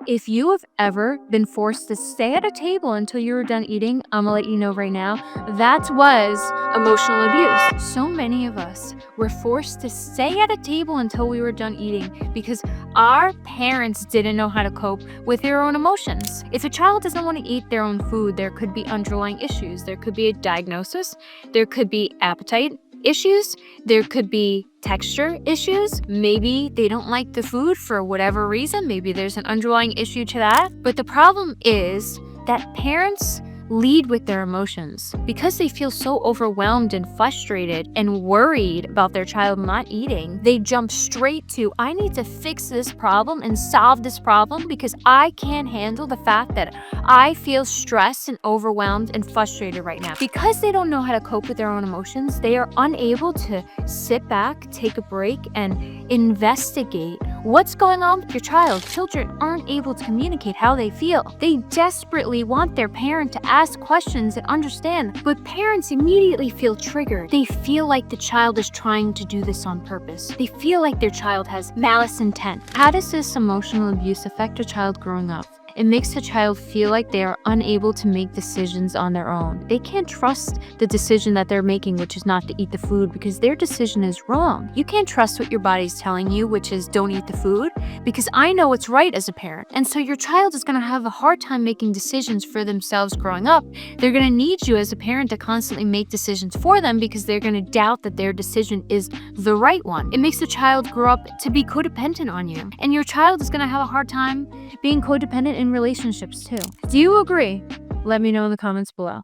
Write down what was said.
If you have ever been forced to stay at a table until you were done eating, I'm gonna let you know right now, that was emotional abuse. So many of us were forced to stay at a table until we were done eating because our parents didn't know how to cope with their own emotions. If a child doesn't want to eat their own food, there could be underlying issues. There could be a diagnosis. There could be appetite issues. There could be texture issues. Maybe they don't like the food for whatever reason. Maybe there's an underlying issue to that. But the problem is that parents lead with their emotions because they feel so overwhelmed and frustrated and worried about their child not eating. They jump straight to, I need to fix this problem and solve this problem because I can't handle the fact that I feel stressed and overwhelmed and frustrated right now. Because they don't know how to cope with their own emotions, they are unable to sit back, take a break, and investigate what's going on with your child. Children aren't able to communicate how they feel. They desperately want their parent to ask questions and understand, but parents immediately feel triggered. They feel like the child is trying to do this on purpose. They feel like their child has malice intent. How does this emotional abuse affect a child growing up? It makes the child feel like they are unable to make decisions on their own. They can't trust the decision that they're making, which is not to eat the food, because their decision is wrong. You can't trust what your body's telling you, which is don't eat the food, because I know what's right as a parent. And so your child is going to have a hard time making decisions for themselves growing up. They're going to need you as a parent to constantly make decisions for them because they're going to doubt that their decision is the right one. It makes the child grow up to be codependent on you. And your child is going to have a hard time being codependent in relationships too. Do you agree? Let me know in the comments below.